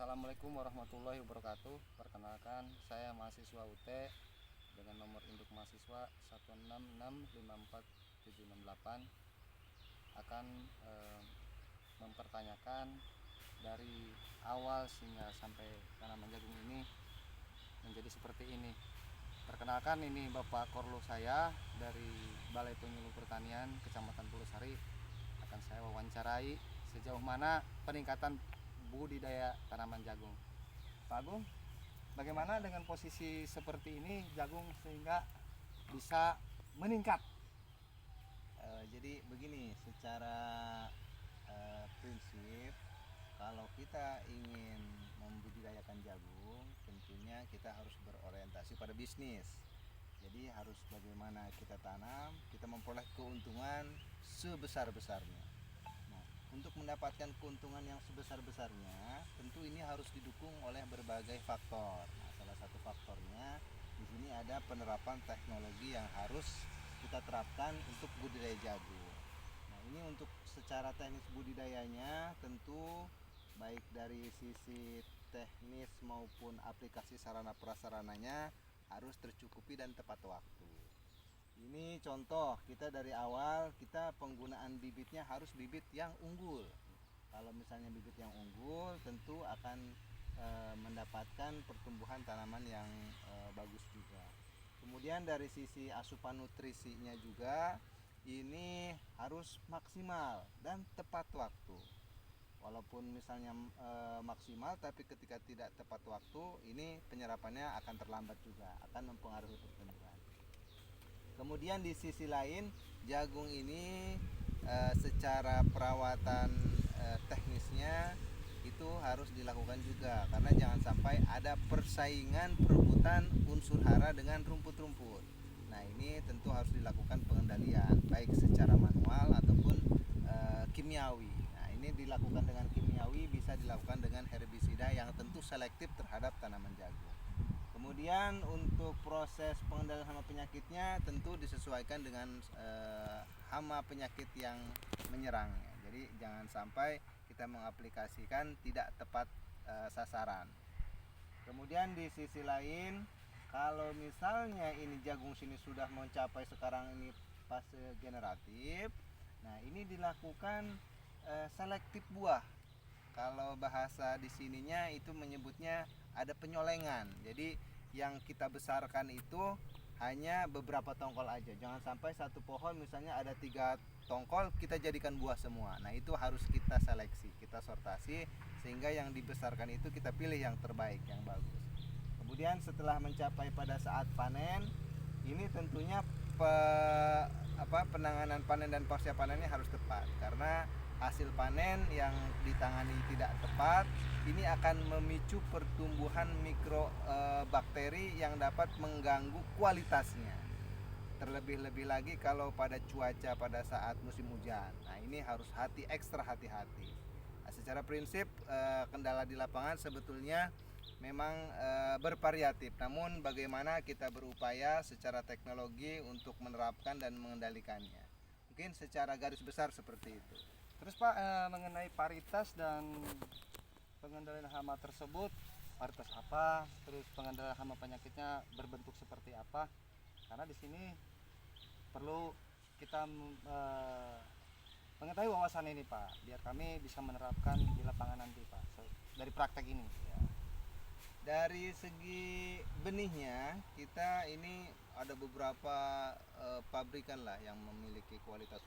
Assalamualaikum warahmatullahi wabarakatuh. Perkenalkan, saya mahasiswa UT dengan nomor induk mahasiswa 1665478 akan mempertanyakan dari awal sehingga sampai tanaman jagung ini menjadi seperti ini. Perkenalkan, ini Bapak Korlo saya dari Balai Penyuluh Pertanian Kecamatan Pulusari. Akan saya wawancarai sejauh mana peningkatan budidaya tanaman jagung. Pak Agung, bagaimana dengan posisi seperti ini jagung sehingga bisa meningkat? Jadi begini, secara prinsip kalau kita ingin membudidayakan jagung, tentunya kita harus berorientasi pada bisnis. Jadi harus bagaimana kita tanam, kita memperoleh keuntungan sebesar-besarnya. Untuk mendapatkan keuntungan yang sebesar-besarnya, tentu ini harus didukung oleh berbagai faktor. Nah, salah satu faktornya di sini ada penerapan teknologi yang harus kita terapkan untuk budidaya jagung. Nah, ini untuk secara teknis budidayanya tentu baik dari sisi teknis maupun aplikasi sarana prasarananya harus tercukupi dan tepat waktu. Ini contoh, kita dari awal kita penggunaan bibitnya harus bibit yang unggul. Kalau misalnya bibit yang unggul tentu akan mendapatkan pertumbuhan tanaman yang bagus juga. Kemudian dari sisi asupan nutrisinya juga ini harus maksimal dan tepat waktu. Walaupun misalnya maksimal, tapi ketika tidak tepat waktu ini penyerapannya akan terlambat juga, akan mempengaruhi pertumbuhan. Kemudian di sisi lain jagung ini secara perawatan teknisnya itu harus dilakukan juga, karena jangan sampai ada persaingan perebutan unsur hara dengan rumput-rumput. Nah, ini tentu harus dilakukan pengendalian baik secara manual ataupun kimiawi. Nah, ini dilakukan dengan kimiawi, bisa dilakukan dengan herbisida yang tentu selektif terhadap tanaman jagung. Kemudian untuk proses pengendalian hama penyakitnya tentu disesuaikan dengan hama penyakit yang menyerangnya. Jadi jangan sampai kita mengaplikasikan tidak tepat sasaran. Kemudian di sisi lain, kalau misalnya ini jagung sini sudah mencapai sekarang ini fase generatif, nah ini dilakukan selektif buah. Kalau bahasa di sininya itu menyebutnya ada penyolengan. Jadi yang kita besarkan itu hanya beberapa tongkol aja. Jangan sampai satu pohon misalnya ada 3 tongkol kita jadikan buah semua. Nah, itu harus kita seleksi, kita sortasi sehingga yang dibesarkan itu kita pilih yang terbaik, yang bagus. Kemudian setelah mencapai pada saat panen, ini tentunya penanganan panen dan pasca panennya harus tepat, karena hasil panen yang ditangani tidak tepat ini akan memicu pertumbuhan mikrobakteri yang dapat mengganggu kualitasnya. Terlebih-lebih lagi kalau pada cuaca pada saat musim hujan. Nah, ini harus ekstra hati-hati. Nah, secara prinsip kendala di lapangan sebetulnya memang bervariatif, namun bagaimana kita berupaya secara teknologi untuk menerapkan dan mengendalikannya. Mungkin secara garis besar seperti itu. Terus Pak, mengenai paritas dan pengendalian hama tersebut, paritas apa, terus pengendalian hama penyakitnya berbentuk seperti apa? Karena di sini perlu kita mengetahui wawasan ini Pak, biar kami bisa menerapkan di lapangan nanti Pak, dari praktek ini. Ya. Dari segi benihnya, kita ini ada beberapa pabrikan lah yang memiliki kualitas